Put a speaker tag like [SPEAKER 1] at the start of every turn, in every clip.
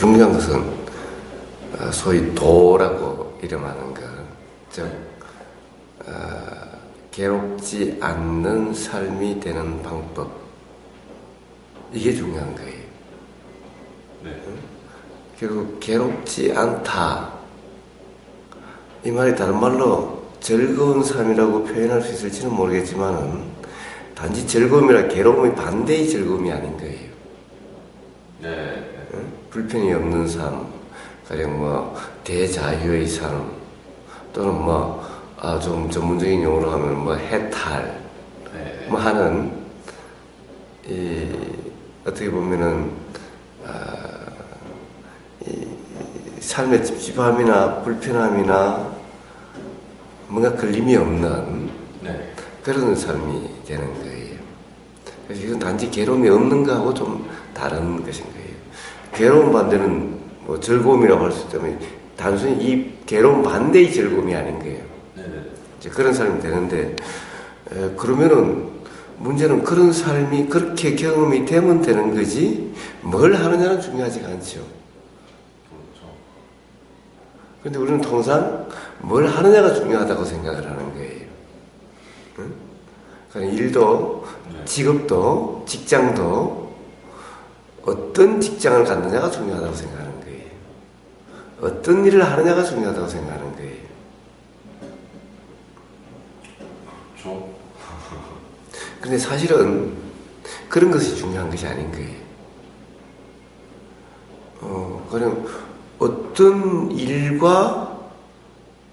[SPEAKER 1] 중요한 것은 소위 도라고 이름하는 것, 즉 괴롭지 않는 삶이 되는 방법, 이게 중요한 거예요.
[SPEAKER 2] 네.
[SPEAKER 1] 결국 괴롭지 않다, 이 말이 다른 말로 즐거운 삶이라고 표현할 수 있을지는 모르겠지만은 단지 즐거움이라 괴로움의 반대의 즐거움이 아닌 거예요.
[SPEAKER 2] 네.
[SPEAKER 1] 불편이 없는 삶, 가령 뭐 대자유의 삶, 또는 좀 전문적인 용어로 하면 뭐 해탈,
[SPEAKER 2] 네.
[SPEAKER 1] 뭐 하는 이 어떻게 보면은 이 삶의 찝찝함이나 불편함이나 뭔가 걸림이 없는
[SPEAKER 2] 네.
[SPEAKER 1] 그런 삶이 되는 거예요. 그래서 이건 단지 괴로움이 없는 거하고 좀 다른 것인 거예요. 괴로움 반대는 뭐 즐거움이라고 할 수 있다면 단순히 이 괴로움 반대의 즐거움이 아닌 거예요.
[SPEAKER 2] 네네.
[SPEAKER 1] 이제 그런 삶이 되는데, 그러면은 문제는 그런 삶이 그렇게 경험이 되면 되는 거지 뭘 하느냐는 중요하지가 않죠.
[SPEAKER 2] 그렇죠.
[SPEAKER 1] 그런데 우리는 통상 뭘 하느냐가 중요하다고 생각을 하는 거예요. 응? 그러니까 일도,
[SPEAKER 2] 네.
[SPEAKER 1] 직업도, 직장도 어떤 직장을 갖느냐가 중요하다고 생각하는 거예요. 어떤 일을 하느냐가 중요하다고 생각하는 거예요.
[SPEAKER 2] 그렇죠.
[SPEAKER 1] 근데 사실은 그런 것이 중요한 것이 아닌 거예요. 그냥 어떤 일과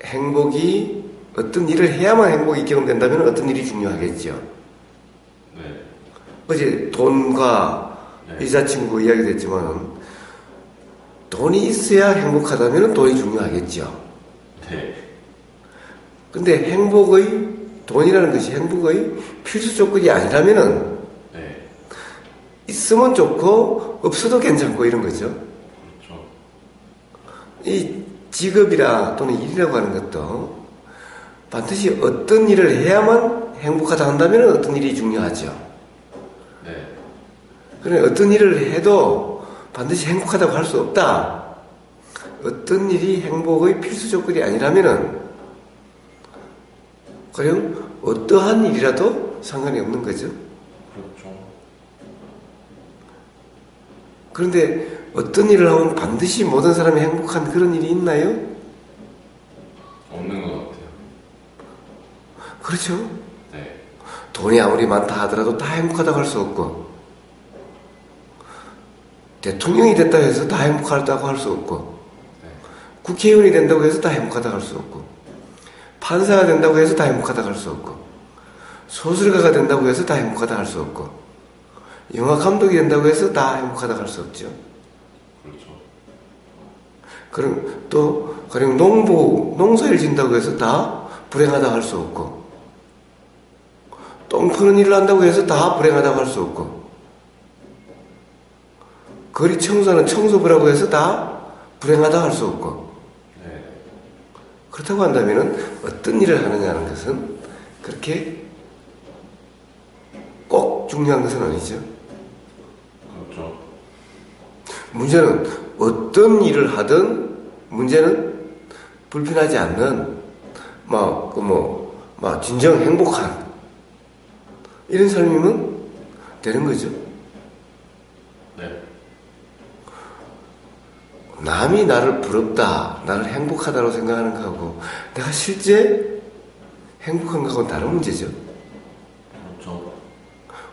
[SPEAKER 1] 행복이, 어떤 일을 해야만 행복이 경험된다면 어떤 일이 중요하겠죠.
[SPEAKER 2] 네.
[SPEAKER 1] 어제 돈과
[SPEAKER 2] 네.
[SPEAKER 1] 여자친구 이야기도 했지만 돈이 있어야 행복하다면 돈이 중요하겠죠.
[SPEAKER 2] 네.
[SPEAKER 1] 근데 돈이라는 것이 행복의 필수 조건이 아니라면은
[SPEAKER 2] 네.
[SPEAKER 1] 있으면 좋고 없어도 괜찮고 이런 거죠.
[SPEAKER 2] 그렇죠.
[SPEAKER 1] 이 직업이라 또는 일이라고 하는 것도 반드시 어떤 일을 해야만 행복하다 한다면 어떤 일이 중요하죠.
[SPEAKER 2] 네.
[SPEAKER 1] 그래, 어떤 일을 해도 반드시 행복하다고 할 수 없다. 어떤 일이 행복의 필수 조건이 아니라면은 그냥 어떠한 일이라도 상관이 없는 거죠.
[SPEAKER 2] 그렇죠.
[SPEAKER 1] 그런데 어떤 일을 하면 반드시 모든 사람이 행복한 그런 일이 있나요?
[SPEAKER 2] 없는 것 같아요.
[SPEAKER 1] 그렇죠.
[SPEAKER 2] 네.
[SPEAKER 1] 돈이 아무리 많다 하더라도 다 행복하다고 할 수 없고, 대통령이 됐다 해서 다 행복하다고 할 수 없고,
[SPEAKER 2] 네.
[SPEAKER 1] 국회의원이 된다고 해서 다 행복하다고 할 수 없고, 판사가 된다고 해서 다 행복하다고 할 수 없고, 소설가가 된다고 해서 다 행복하다고 할 수 없고, 영화 감독이 된다고 해서 다 행복하다고 할 수 없죠.
[SPEAKER 2] 그렇죠.
[SPEAKER 1] 그럼 또 가령 농사일 진다고 해서 다 불행하다고 할 수 없고, 똥 푸는 일을 한다고 해서 다 불행하다고 할 수 없고, 거리 청소하는 청소부라고 해서 다 불행하다고 할 수 없고,
[SPEAKER 2] 네.
[SPEAKER 1] 그렇다고 한다면은 어떤 일을 하느냐는 것은 그렇게 꼭 중요한 것은 아니죠.
[SPEAKER 2] 그렇죠.
[SPEAKER 1] 문제는 어떤 일을 하든 문제는 불편하지 않는 진정 행복한 이런 삶이면 되는 거죠.
[SPEAKER 2] 네.
[SPEAKER 1] 남이 나를 부럽다, 나를 행복하다고 생각하는 거하고 내가 실제 행복한 거하고는 다른 문제죠.
[SPEAKER 2] 그렇죠.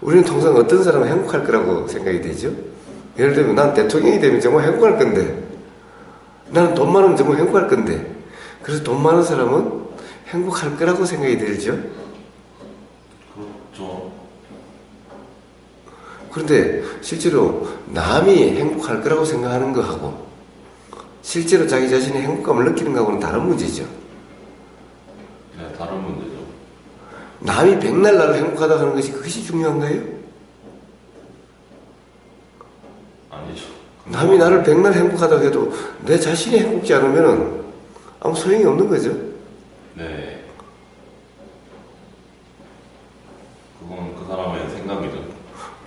[SPEAKER 1] 우리는 통상 어떤 사람은 행복할 거라고 생각이 되죠. 예를 들면 난 대통령이 되면 정말 행복할 건데, 나는 돈 많으면 정말 행복할 건데, 그래서 돈 많은 사람은 행복할 거라고 생각이 들죠.
[SPEAKER 2] 그렇죠.
[SPEAKER 1] 그런데 실제로 남이 행복할 거라고 생각하는 거하고 실제로 자기 자신의 행복감을 느끼는 거하고는 다른 문제죠.
[SPEAKER 2] 네, 다른 문제죠.
[SPEAKER 1] 남이 백날 나를 행복하다고 하는 것이 그것이 중요한가요?
[SPEAKER 2] 아니죠.
[SPEAKER 1] 남이 나를 백날 행복하다고 해도 내 자신이 행복지 않으면 아무 소용이 없는 거죠.
[SPEAKER 2] 네. 그건 그 사람의 생각이죠.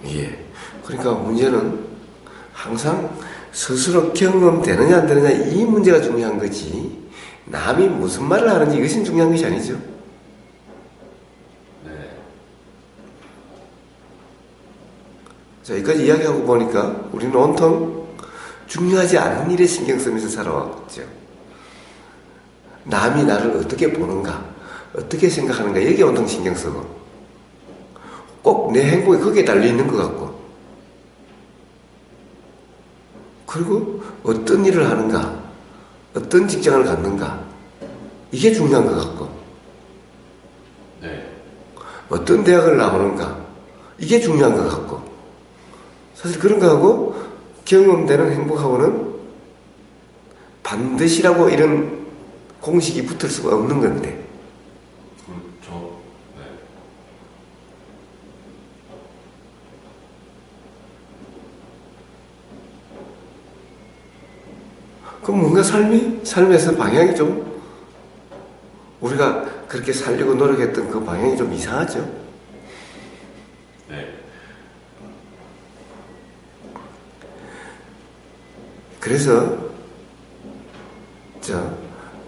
[SPEAKER 1] 예. 그러니까 문제는 항상 스스로 경험되느냐 안 되느냐 이 문제가 중요한 거지 남이 무슨 말을 하는지 이것이 중요한 것이 아니죠.
[SPEAKER 2] 네.
[SPEAKER 1] 자, 여기까지 이야기하고 보니까 우리는 온통 중요하지 않은 일에 신경 쓰면서 살아왔죠. 남이 나를 어떻게 보는가, 어떻게 생각하는가 여기에 온통 신경 쓰고 꼭 내 행복이 거기에 달려있는 것 같고 그리고 어떤 일을 하는가, 어떤 직장을 갖는가 이게 중요한 것 같고
[SPEAKER 2] 네.
[SPEAKER 1] 어떤 대학을 나오는가 이게 중요한 것 같고 사실 그런 거하고 경험되는 행복하고는 반드시라고 이런 공식이 붙을 수가 없는 건데
[SPEAKER 2] 그렇죠. 네.
[SPEAKER 1] 그럼 뭔가 삶에서 방향이 좀 우리가 그렇게 살려고 노력했던 그 방향이 좀 이상하죠.
[SPEAKER 2] 네.
[SPEAKER 1] 그래서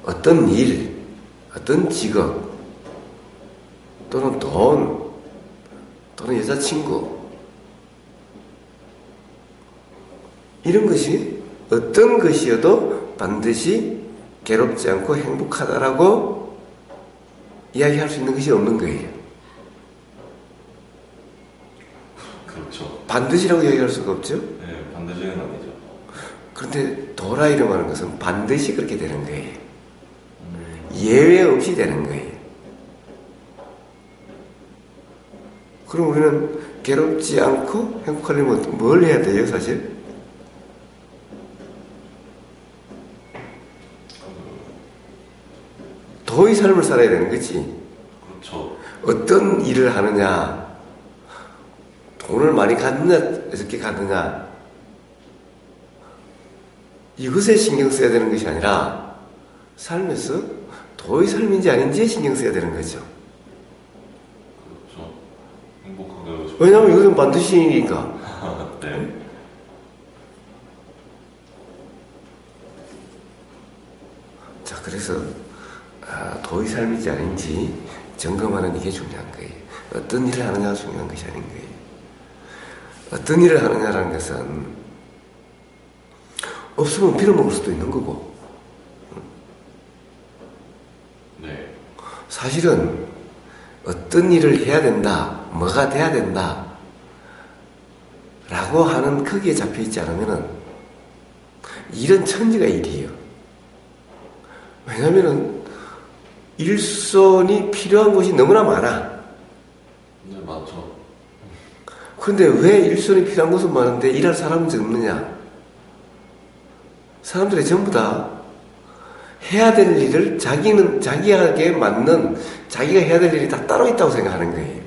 [SPEAKER 1] 어떤 일, 어떤 직업 또는 돈 또는 여자친구 이런 것이 어떤 것이어도 반드시 괴롭지 않고 행복하다라고 이야기할 수 있는 것이 없는 거예요.
[SPEAKER 2] 그렇죠.
[SPEAKER 1] 반드시라고 이야기할 수가 없죠.
[SPEAKER 2] 네, 반드시는 아니죠.
[SPEAKER 1] 그런데 도라이라고 하는 것은 반드시 그렇게 되는 거예요. 예외 없이 되는 거예요. 그럼 우리는 괴롭지 않고 행복하려면 뭘 해야 돼요, 사실? 도의 삶을 살아야 되는 거지.
[SPEAKER 2] 그렇죠.
[SPEAKER 1] 어떤 일을 하느냐, 돈을 많이 갖느냐, 적게 갖느냐, 이것에 신경 써야 되는 것이 아니라 삶에서 도의 삶인지 아닌지에 신경 써야 되는 거죠.
[SPEAKER 2] 그렇죠. 행복하게 하고 싶어요.
[SPEAKER 1] 왜냐하면 이것은 반드시니까.
[SPEAKER 2] 네.
[SPEAKER 1] 자, 그래서 도의 삶인지 아닌지 점검하는 이게 중요한 거예요. 어떤 일을 하느냐가 중요한 것이 아닌 거예요. 어떤 일을 하느냐라는 것은 없으면 빌어먹을 수도 있는 거고
[SPEAKER 2] 네.
[SPEAKER 1] 사실은 어떤 일을 해야 된다, 뭐가 돼야 된다 라고 하는 거기에 잡혀있지 않으면은 일은 천지가 일이에요. 왜냐면은 일손이 필요한 곳이 너무나 많아.
[SPEAKER 2] 네, 맞죠.
[SPEAKER 1] 그런데 왜 일손이 필요한 곳은 많은데 일할 사람은 없느냐? 사람들이 전부 다 해야 될 일을 자기에게 맞는 자기가 해야 될 일이 다 따로 있다고 생각하는 거예요.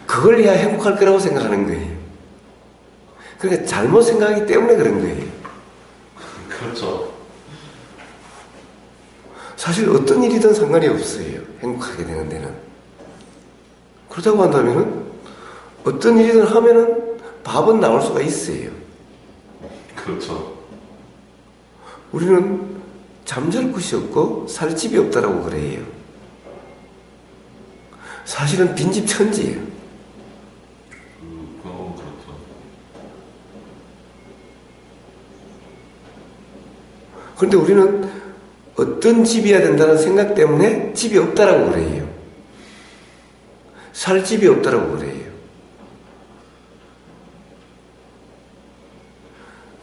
[SPEAKER 1] 그걸 해야 행복할 거라고 생각하는 거예요. 그러니까 잘못 생각하기 때문에 그런 거예요.
[SPEAKER 2] 그렇죠.
[SPEAKER 1] 사실 어떤 일이든 상관이 없어요. 행복하게 되는 데는. 그렇다고 한다면은 어떤 일이든 하면은 밥은 나올 수가 있어요.
[SPEAKER 2] 그렇죠.
[SPEAKER 1] 우리는 잠잘 곳이 없고 살 집이 없다라고 그래요. 사실은 빈집 천지예요.
[SPEAKER 2] 그건 그렇죠.
[SPEAKER 1] 그런데 우리는 어떤 집이어야 된다는 생각 때문에 집이 없다라고 그래요. 살 집이 없다라고 그래요.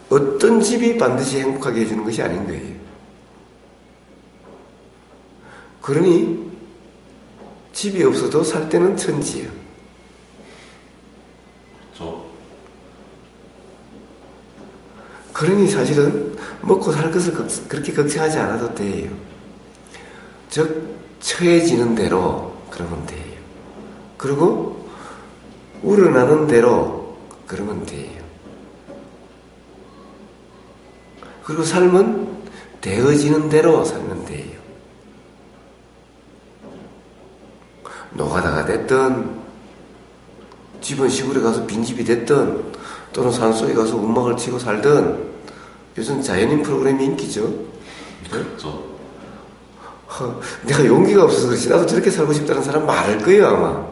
[SPEAKER 1] 어떤 집이 반드시 행복하게 해주는 것이 아닌 거예요. 그러니 집이 없어도 살 때는 천지예요.
[SPEAKER 2] 그렇죠.
[SPEAKER 1] 그러니 사실은 먹고 살 것을 그렇게 걱정하지 않아도 돼요. 즉 처해지는 대로 그러면 돼요. 그리고 우러나는 대로 그러면 돼요. 그리고 삶은 되어지는 대로 살면 돼요. 노가다가 됐든 집은 시골에 가서 빈집이 됐든 또는 산속에 가서 움막을 치고 살든 요즘 자연인 프로그램이 인기죠.
[SPEAKER 2] 그렇죠.
[SPEAKER 1] 내가 용기가 없어서 그렇지 나도 저렇게 살고 싶다는 사람 많을 거예요 아마.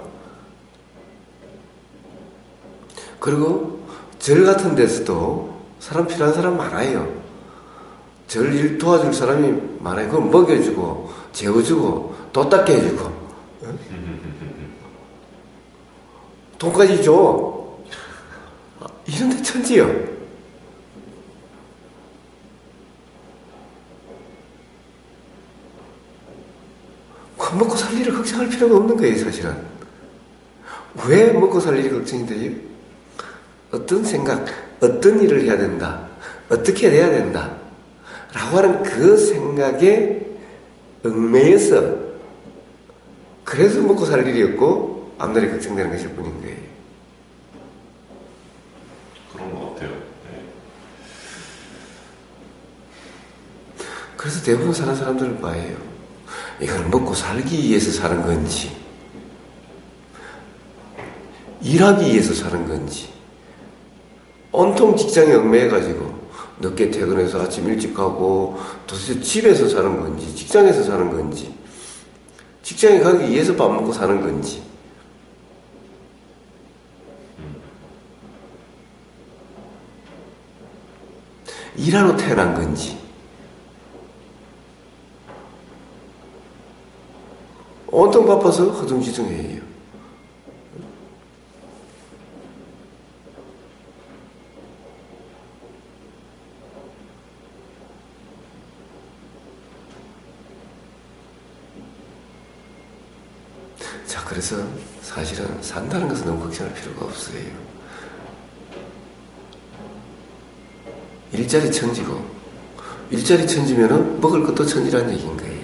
[SPEAKER 1] 그리고 절 같은 데서도 사람 필요한 사람 많아요. 절 일 도와줄 사람이 많아요. 그건 먹여주고 재워주고 도 닦게 해주고 돈까지 줘. 이런데 천지요. 먹고 살 일을 걱정할 필요가 없는 거예요 사실은. 왜 먹고 살 일이 걱정이 돼요? 어떤 생각, 어떤 일을 해야 된다, 어떻게 해야 된다 라고 하는 그 생각에 얽매여서 그래서 먹고 살 일이 없고 앞날이 걱정되는 것일 뿐인 거예요.
[SPEAKER 2] 그런 것 같아요. 네.
[SPEAKER 1] 그래서 대부분 사는 사람들은 봐요. 이걸 먹고 살기 위해서 사는 건지 일하기 위해서 사는 건지 온통 직장에 얽매여가지고 늦게 퇴근해서 아침 일찍 가고 도대체 집에서 사는 건지 직장에서 사는 건지 직장에 가기 위해서 밥 먹고 사는 건지 일하러 태어난 건지 온통 바빠서 허둥지둥해요. 자, 그래서 사실은 산다는 것은 너무 걱정할 필요가 없어요. 일자리 천지고 일자리 천지면은 먹을 것도 천지라는 얘기인 거예요.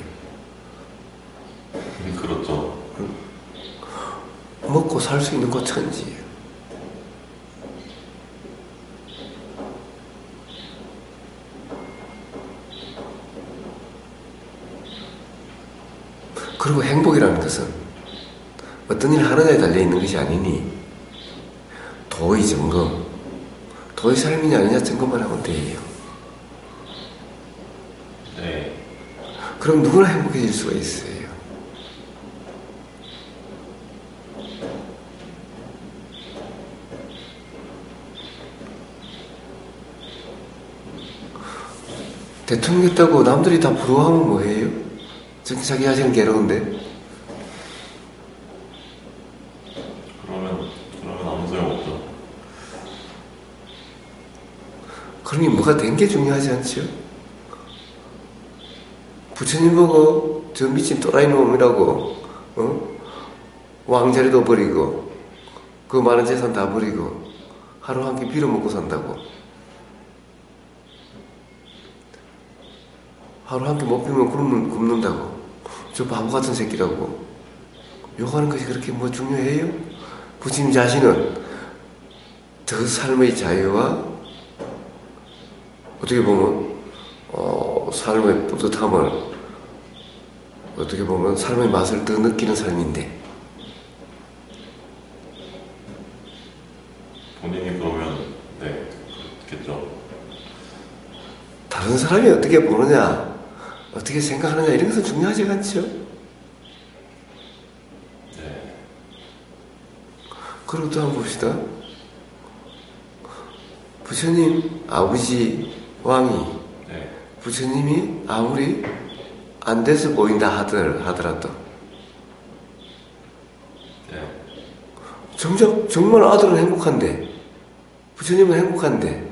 [SPEAKER 2] 그렇죠.
[SPEAKER 1] 먹고 살 수 있는 곳 천지예요. 그리고 행복이라는 것은 어떤 일을 하느냐에 달려있는 것이 아니니 도의 점검, 도의 삶이냐 아니냐 점검만 하면 돼요.
[SPEAKER 2] 네.
[SPEAKER 1] 그럼 누구나 행복해질 수가 있어요. 대통령 했다고 남들이 다 부러워하면 뭐해요? 자기 자신은 괴로운데.
[SPEAKER 2] 그러면 아무 소용없죠.
[SPEAKER 1] 그러니 뭐가 된 게 중요하지 않죠? 부처님 보고 저 미친 또라이 놈이라고 왕자리도 버리고 그 많은 재산 다 버리고 하루 한 끼 빌어먹고 산다고. 하루 한 끼 못 빌면 굶는다고. 저 바보 같은 새끼라고 욕하는 것이 그렇게 뭐 중요해요? 부처님 자신은 더 삶의 자유와 어떻게 보면 삶의 뿌듯함을 어떻게 보면 삶의 맛을 더 느끼는 삶인데
[SPEAKER 2] 본인이 그러면 네 그렇겠죠.
[SPEAKER 1] 다른 사람이 어떻게 보느냐 어떻게 생각하느냐 이런 것은 중요하지 않죠?
[SPEAKER 2] 네.
[SPEAKER 1] 그리고 또 한번 봅시다. 부처님 아버지 왕이
[SPEAKER 2] 네.
[SPEAKER 1] 부처님이 아무리 안 돼서 보인다 하더라도
[SPEAKER 2] 네.
[SPEAKER 1] 정말 아들은 행복한데 부처님은 행복한데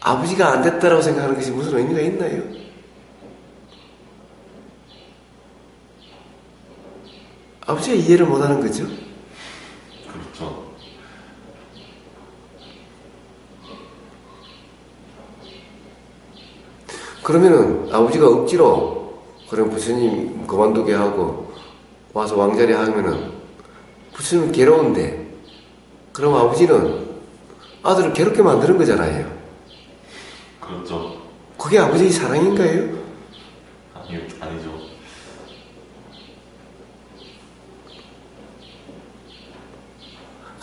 [SPEAKER 1] 아버지가 안 됐다라고 생각하는 것이 무슨 의미가 있나요? 아버지가 이해를 못하는 거죠.
[SPEAKER 2] 그렇죠.
[SPEAKER 1] 그러면은 아버지가 억지로 그럼 부처님 그만두게 하고 와서 왕자리 하면은 부처님은 괴로운데 그럼 아버지는 아들을 괴롭게 만드는 거잖아요.
[SPEAKER 2] 그렇죠.
[SPEAKER 1] 그게 아버지의 사랑인가요?
[SPEAKER 2] 아니죠.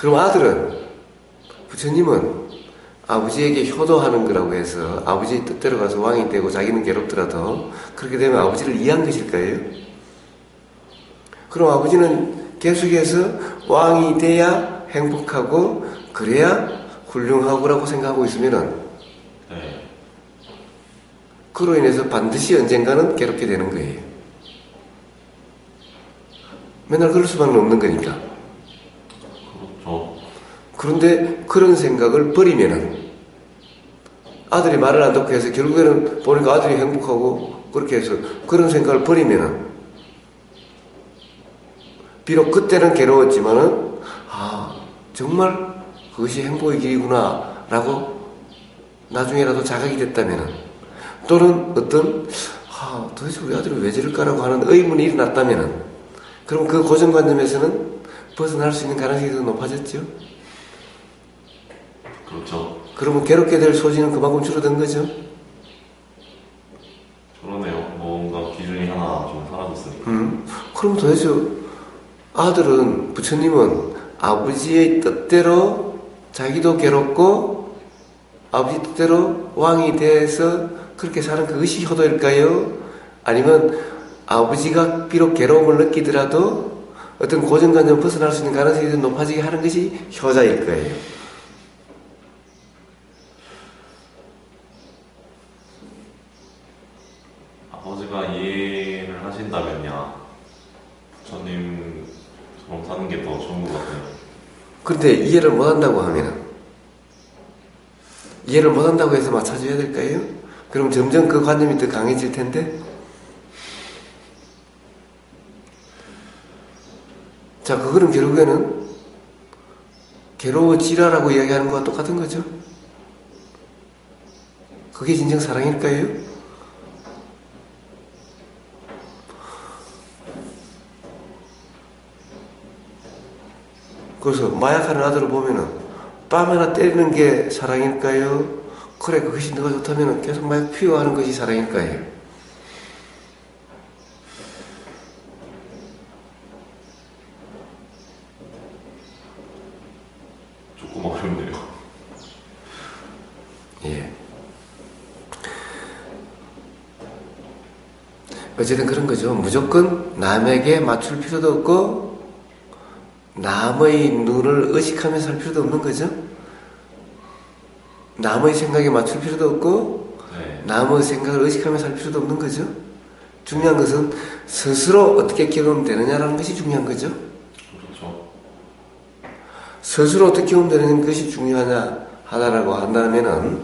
[SPEAKER 1] 그럼 아들은, 부처님은 아버지에게 효도하는 거라고 해서 아버지의 뜻대로 가서 왕이 되고 자기는 괴롭더라도 그렇게 되면 아버지를 이해한 것일까요? 그럼 아버지는 계속해서 왕이 돼야 행복하고 그래야 훌륭하고라고 생각하고 있으면은
[SPEAKER 2] 네.
[SPEAKER 1] 그로 인해서 반드시 언젠가는 괴롭게 되는 거예요. 맨날 그럴 수밖에 없는 거니까.
[SPEAKER 2] 그렇죠.
[SPEAKER 1] 그런데 그런 생각을 버리면은 아들이 말을 안 듣고 해서 결국에는 보니까 아들이 행복하고 그렇게 해서 그런 생각을 버리면은 비록 그때는 괴로웠지만은 정말 그것이 행복의 길이구나 라고 나중에라도 자각이 됐다면은 또는 어떤 도대체 우리 아들이 왜 저럴까라고 하는 의문이 일어났다면은 그럼 그 고정관념에서는 벗어날 수 있는 가능성이 더 높아졌죠.
[SPEAKER 2] 그렇죠.
[SPEAKER 1] 그러면 괴롭게 될 소지는 그만큼 줄어든 거죠.
[SPEAKER 2] 그러네요. 뭔가 기준이 하나 좀 사라졌으니까.
[SPEAKER 1] 그럼 도대체 아들은, 부처님은 아버지의 뜻대로 자기도 괴롭고 아버지 뜻대로 왕이 돼서 그렇게 사는 그것이 효도일까요? 아니면 아버지가 비록 괴로움을 느끼더라도 어떤 고정관념 벗어날 수 있는 가능성이 더 높아지게 하는 것이 효자일 거예요.
[SPEAKER 2] 아버지가 이해를 하신다면야 부처님처럼 사는 게 더 좋은 것 같아요.
[SPEAKER 1] 그런데 이해를 못한다고 하면은 이해를 못한다고 해서 맞춰줘야 될까요? 그럼 점점 그 관념이 더 강해질 텐데. 자, 그거는 결국에는 괴로워지라라고 이야기하는 것과 똑같은 거죠. 그게 진정 사랑일까요? 그래서 마약하는 아들을 보면은 뺨 하나 때리는 게 사랑일까요? 그래, 그것이 너가 좋다면은 계속 마약 피워하는 것이 사랑일까요?
[SPEAKER 2] 조금 어렵네요.
[SPEAKER 1] 예. 어쨌든 그런 거죠. 무조건 남에게 맞출 필요도 없고 남의 눈을 의식하면서 살 필요도 없는 거죠. 남의 생각에 맞출 필요도 없고
[SPEAKER 2] 네.
[SPEAKER 1] 남의 생각을 의식하면서 살 필요도 없는 거죠. 중요한 것은 스스로 어떻게 경험되느냐라는 것이 중요한 거죠.
[SPEAKER 2] 그렇죠.
[SPEAKER 1] 스스로 어떻게 경험되는 것이 중요하다라고 한다면은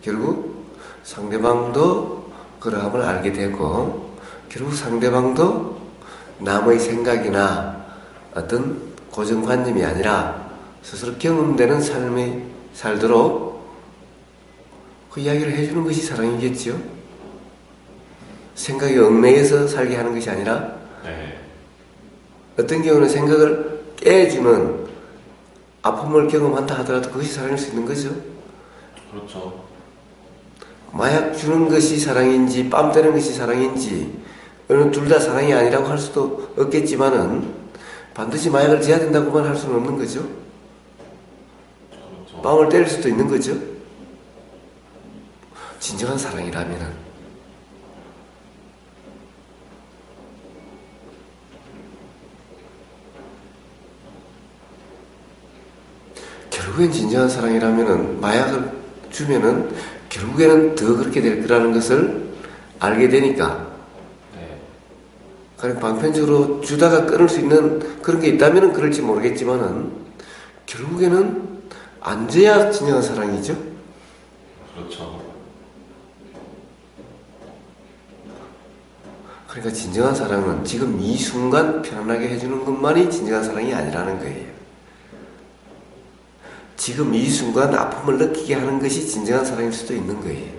[SPEAKER 1] 결국 상대방도 그러함을 알게 되고 결국 상대방도 남의 생각이나 어떤 고정관념이 아니라 스스로 경험되는 삶이 살도록 그 이야기를 해주는 것이 사랑이겠지요. 생각이 얽매여서 살게 하는 것이 아니라
[SPEAKER 2] 네.
[SPEAKER 1] 어떤 경우는 생각을 깨주는 아픔을 경험한다 하더라도 그것이 사랑일 수 있는 거죠.
[SPEAKER 2] 그렇죠.
[SPEAKER 1] 마약 주는 것이 사랑인지 뺨 때리는 것이 사랑인지 어느 둘 다 사랑이 아니라고 할 수도 없겠지만은 반드시 마약을 지어야 된다고만 할 수는 없는 거죠.
[SPEAKER 2] 그렇죠.
[SPEAKER 1] 뺨을 때릴 수도 있는 거죠. 진정한 사랑이라면은. 결국엔 진정한 사랑이라면은 마약을 주면은 결국에는 더 그렇게 될 거라는 것을 알게 되니까.
[SPEAKER 2] 네.
[SPEAKER 1] 그냥 방편적으로 주다가 끊을 수 있는 그런 게 있다면은 그럴지 모르겠지만은 결국에는 안 줘야 진정한 사랑이죠.
[SPEAKER 2] 그렇죠.
[SPEAKER 1] 그러니까 진정한 사랑은 지금 이 순간 편안하게 해주는 것만이 진정한 사랑이 아니라는 거예요. 지금 이 순간 아픔을 느끼게 하는 것이 진정한 사랑일 수도 있는 거예요.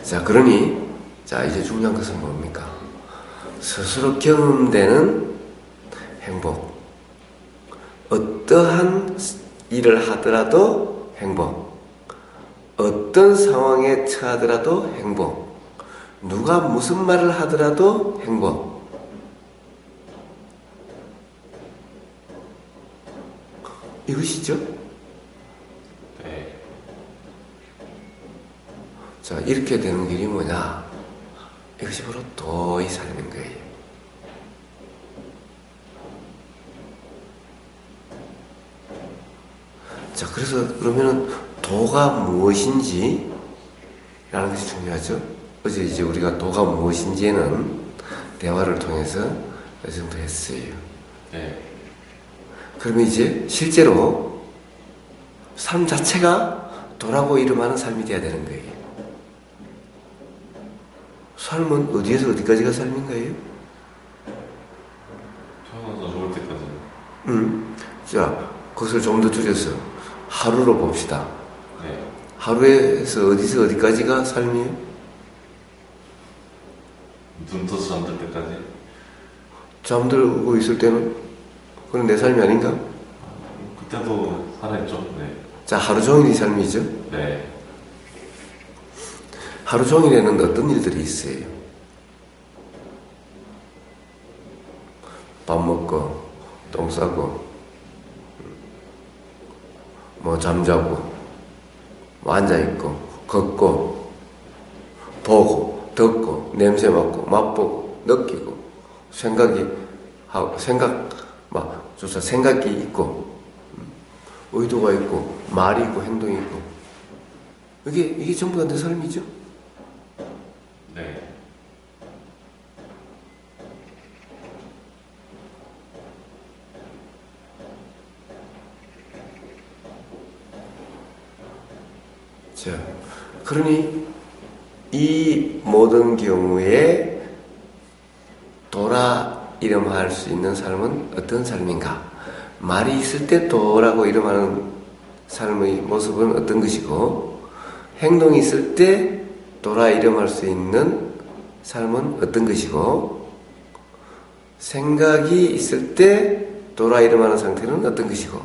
[SPEAKER 1] 자, 그러니 이제 중요한 것은 뭡니까? 스스로 경험되는 행복, 어떠한 일을 하더라도 행복, 어떤 상황에 처하더라도 행복, 누가 무슨 말을 하더라도 행복. 이것이죠.
[SPEAKER 2] 네.
[SPEAKER 1] 자, 이렇게 되는 길이 뭐냐? 이것이 바로 도의 삶인 거예요. 자, 그래서 그러면은 도가 무엇인지 라는 것이 중요하죠. 어제 이제 우리가 도가 무엇인지에는 대화를 통해서 어느 정도 했어요.
[SPEAKER 2] 네.
[SPEAKER 1] 그러면 이제 실제로 삶 자체가 도라고 이름하는 삶이 돼야 되는 거예요. 삶은 어디에서 어디까지가 삶인가요?
[SPEAKER 2] 태어나서 죽을 때까지.
[SPEAKER 1] 자, 그것을 좀 더 줄여서 하루로 봅시다.
[SPEAKER 2] 네.
[SPEAKER 1] 하루에서 어디서 어디까지가 삶이에요?
[SPEAKER 2] 눈 떠서 잠들 때까지.
[SPEAKER 1] 잠들고 있을 때는 그건 내 삶이 아닌가?
[SPEAKER 2] 그때도 살아있죠. 네.
[SPEAKER 1] 자, 하루 종일이 삶이죠.
[SPEAKER 2] 네.
[SPEAKER 1] 하루 종일에는 어떤 일들이 있어요? 밥 먹고, 똥 싸고, 뭐 잠자고, 뭐 앉아있고, 걷고, 보고, 듣고, 냄새 맡고, 맛보고, 느끼고, 생각이 있고, 의도가 있고, 말이 있고, 행동이 있고. 이게 전부 다 내 삶이죠?
[SPEAKER 2] 네.
[SPEAKER 1] 자, 그러니 이 모든 경우에 도라 이름할 수 있는 삶은 어떤 삶인가? 말이 있을 때 도라고 이름하는 삶의 모습은 어떤 것이고, 행동이 있을 때 도라 이름할 수 있는 삶은 어떤 것이고, 생각이 있을 때 도라 이름하는 상태는 어떤 것이고,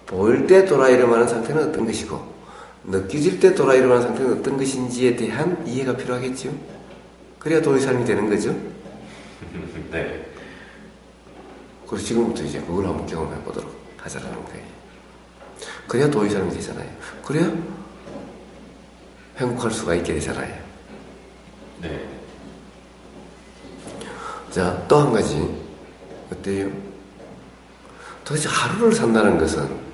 [SPEAKER 1] 보일 때 도라 이름하는 상태는 어떤 것이고, 느껴질 때 도라 이름하는 상태는 어떤 것인지에 대한 이해가 필요하겠죠. 그래야 도의 삶이 되는 거죠.
[SPEAKER 2] 네.
[SPEAKER 1] 그래서 지금부터 이제 그걸 한번 경험해 보도록 하자라는 거예요. 그래야 도의 삶이 되잖아요. 그래야 행복할 수가 있게 되잖아요.
[SPEAKER 2] 네.
[SPEAKER 1] 자, 또 한 가지. 어때요? 도대체 하루를 산다는 것은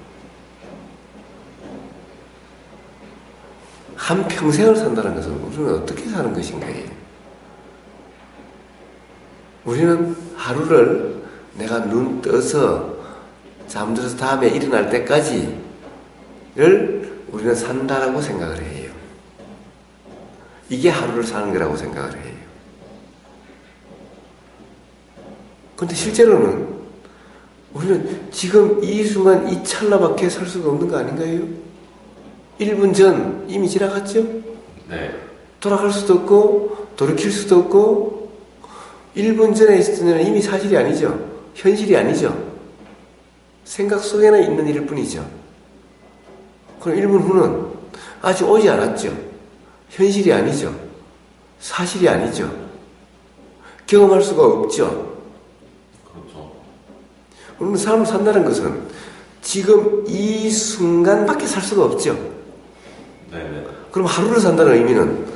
[SPEAKER 1] 한 평생을 산다는 것은 우리는 어떻게 사는 것인가요? 우리는 하루를 내가 눈 떠서 잠들어서 다음에 일어날 때까지를 우리는 산다라고 생각을 해요. 이게 하루를 사는 거라고 생각을 해요. 그런데 실제로는 우리는 지금 이 순간 이 찰나밖에 살 수가 없는 거 아닌가요? 1분 전 이미 지나갔죠?
[SPEAKER 2] 네.
[SPEAKER 1] 돌아갈 수도 없고 돌이킬 수도 없고 1분 전에 있었던 일은 이미 사실이 아니죠. 현실이 아니죠. 생각 속에나 있는 일일 뿐이죠. 그럼 1분 후는 아직 오지 않았죠. 현실이 아니죠. 사실이 아니죠. 경험할 수가 없죠.
[SPEAKER 2] 그렇죠.
[SPEAKER 1] 우리는 삶을 산다는 것은 지금 이 순간밖에 살 수가 없죠.
[SPEAKER 2] 네네.
[SPEAKER 1] 그럼 하루를 산다는 의미는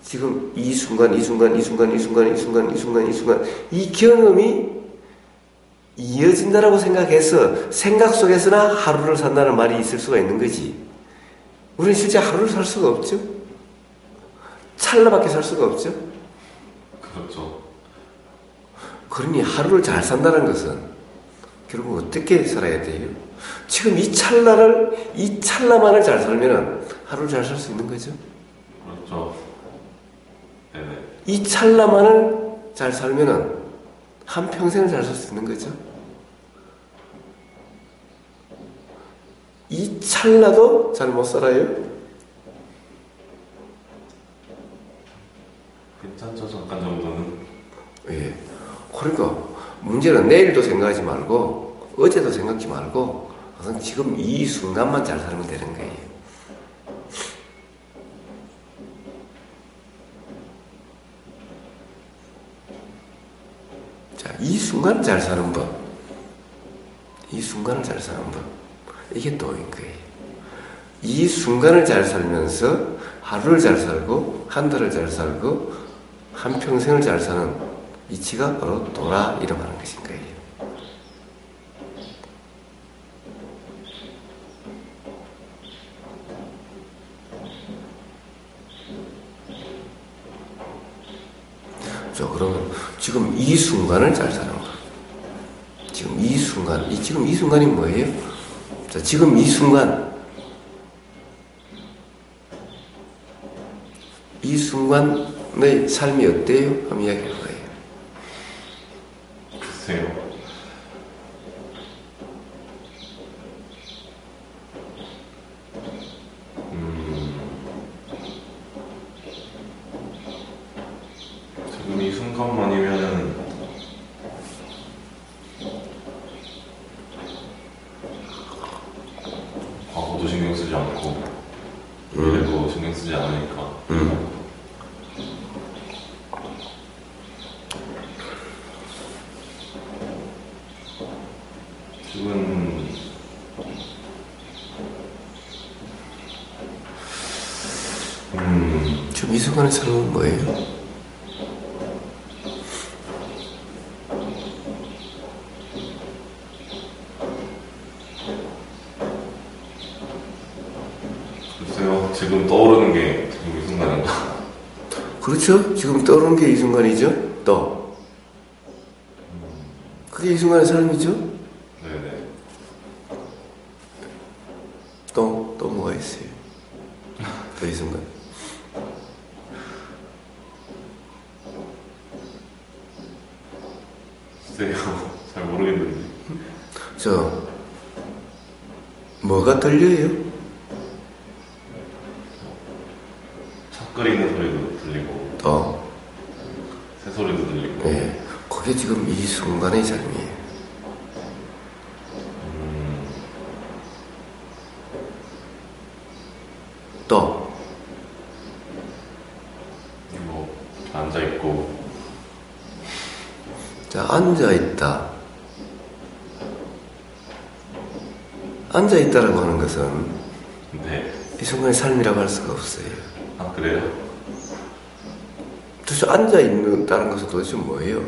[SPEAKER 1] 지금 이 순간, 이 순간, 이 순간, 이 순간, 이 순간, 이 순간, 이 순간, 이 경험이 이어진다라고 생각해서 생각 속에서나 하루를 산다는 말이 있을 수가 있는 거지. 우리는 실제 하루를 살 수가 없죠. 찰나밖에 살 수가 없죠.
[SPEAKER 2] 그렇죠.
[SPEAKER 1] 그러니 하루를 잘 산다는 것은 결국 어떻게 살아야 돼요? 지금 이 찰나만을 잘 살면은 하루를 잘 살 수 있는 거죠.
[SPEAKER 2] 그렇죠. 네네.
[SPEAKER 1] 이 찰나만을 잘 살면은 한 평생을 잘 살 수 있는 거죠. 이 찰나도 잘 못 살아요.
[SPEAKER 2] 괜찮죠, 잠깐 정도는.
[SPEAKER 1] 예. 그러니까 문제는 내일도 생각하지 말고 어제도 생각지 말고 항상 지금 이 순간만 잘 살면 되는 거예요. 자, 이 순간을 잘 사는 법. 이 순간을 잘 사는 법. 이게 도인 거예요. 이 순간을 잘 살면서 하루를 잘 살고 한 달을 잘 살고 한평생을 잘 사는 이치가 바로 도라 이름하는 것인 거예요. 자, 그러면 지금 이 순간을 잘 사는 거. 지금 이 순간, 지금 이 순간이 뭐예요? 자, 지금 이 순간, 이 순간의 삶이 어때요? 한번 이야기해 봐요.
[SPEAKER 2] 글쎄요. 지금 이 순간만이면은 과거도 신경 쓰지 않고 미래도 신경 쓰지 않으니까
[SPEAKER 1] 지금 이 순간의 삶은 뭐예요?
[SPEAKER 2] 글쎄요. 지금 떠오르는 게 지금 이 순간인가?
[SPEAKER 1] 그렇죠? 지금 떠오르는 게 이 순간이죠? 또 그게 이 순간의 삶이죠?
[SPEAKER 2] 네네.
[SPEAKER 1] 또 뭐가 있어요? 또 이 순간.
[SPEAKER 2] 글쎄요. 잘 모르겠는데.
[SPEAKER 1] 뭐가 들려요?
[SPEAKER 2] 차 끓이는 소리도 들리고
[SPEAKER 1] 또
[SPEAKER 2] 새소리도 들리고
[SPEAKER 1] 네, 그게 지금 이 순간의 삶이에요. 또
[SPEAKER 2] 뭐 앉아있고
[SPEAKER 1] 자, 앉아있다. 앉아있다라고 하는 것은
[SPEAKER 2] 네.
[SPEAKER 1] 이 순간의 삶이라고 할 수가 없어요.
[SPEAKER 2] 아 그래요?
[SPEAKER 1] 도대체 앉아있는다는 것은 도대체 뭐예요?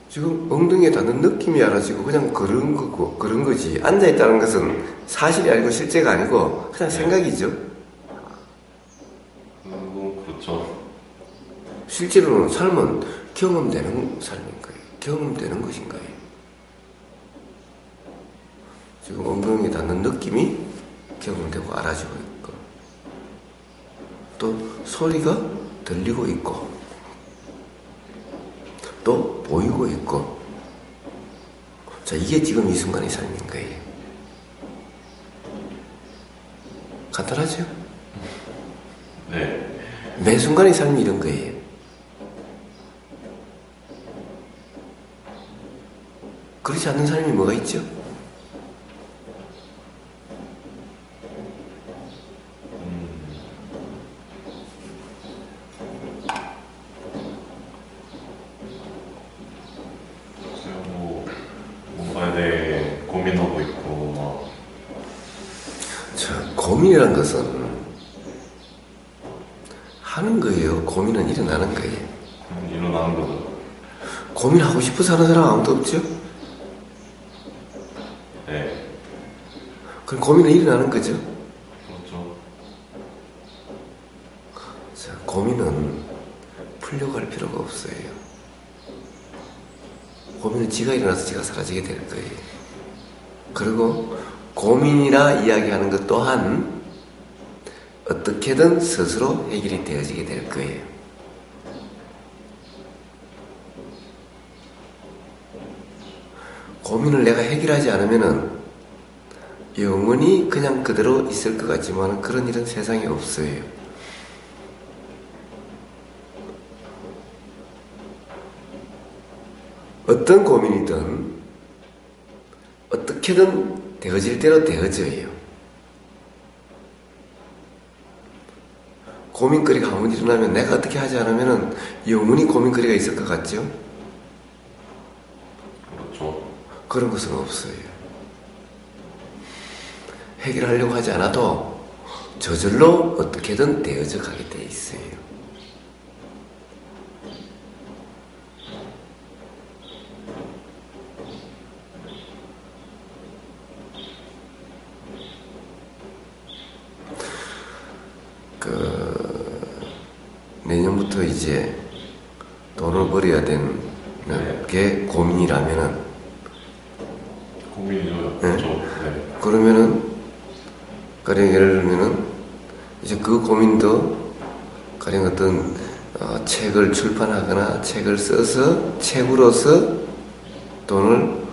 [SPEAKER 1] 지금 엉덩이에 닿는 느낌이 알아지고 그냥 그런 거고, 그런 거지. 앉아있다는 것은 사실이 아니고 실제가 아니고 그냥 생각이죠.
[SPEAKER 2] 그렇죠.
[SPEAKER 1] 실제로는 삶은 경험되는 삶인 거예요. 경험되는 것인 거예요. 지금 엉덩이에 닿는 느낌이 경험되고 알아지고 있고 또 소리가 들리고 있고 또 보이고 있고 자, 이게 지금 이 순간의 삶인 거예요. 간단하죠?
[SPEAKER 2] 네.
[SPEAKER 1] 매 순간의 삶이 이런 거예요. 그렇지 않는 삶이 뭐가 있죠?
[SPEAKER 2] 뭐 뭔가에 대해 고민하고 있고 막.
[SPEAKER 1] 자, 고민이란 것은 하는 거예요. 고민은 일어나는 거예요.
[SPEAKER 2] 일어나는 거죠.
[SPEAKER 1] 고민하고 싶어서 하는 사람 아무도 없죠?
[SPEAKER 2] 네.
[SPEAKER 1] 그럼 고민은 일어나는 거죠?
[SPEAKER 2] 그렇죠.
[SPEAKER 1] 자, 고민은 풀려고 할 필요가 없어요. 고민은 지가 일어나서 지가 사라지게 될 거예요. 그리고 고민이라 이야기하는 것 또한 어떻게든 스스로 해결이 되어지게 될 거예요. 고민을 내가 해결하지 않으면은 영원히 그냥 그대로 있을 것 같지만 그런 일은 세상에 없어요. 어떤 고민이든 어떻게든 되어질 대로 되어져요. 고민거리가 한번 일어나면 내가 어떻게 하지 않으면 영원히 고민거리가 있을 것 같죠?
[SPEAKER 2] 그렇죠.
[SPEAKER 1] 그런 것은 없어요. 해결하려고 하지 않아도 저절로 어떻게든 되어져 가게 돼 있어요. 내년부터 이제 돈을 벌어야 되는 게 고민이라면은
[SPEAKER 2] 고민이죠.
[SPEAKER 1] 네?
[SPEAKER 2] 네.
[SPEAKER 1] 그러면은 가령 예를 들면은 이제 그 고민도 가령 어떤 책을 출판하거나 책을 써서 책으로서 돈을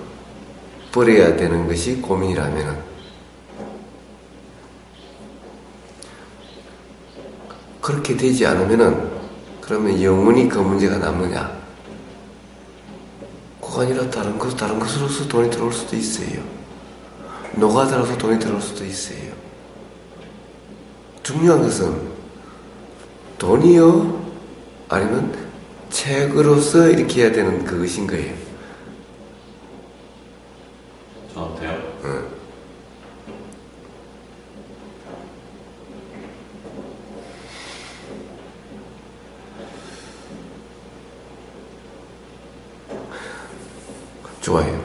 [SPEAKER 1] 벌어야 되는 것이 고민이라면은 그렇게 되지 않으면은 그러면 영원히 그 문제가 남느냐? 그거 아니라 다른 것으로서 돈이 들어올 수도 있어요. 노가다로서 돈이 들어올 수도 있어요. 중요한 것은 돈이요? 아니면 책으로서 이렇게 해야 되는 그것인 거예요.
[SPEAKER 2] 저한테요?
[SPEAKER 1] 응. 좋아요.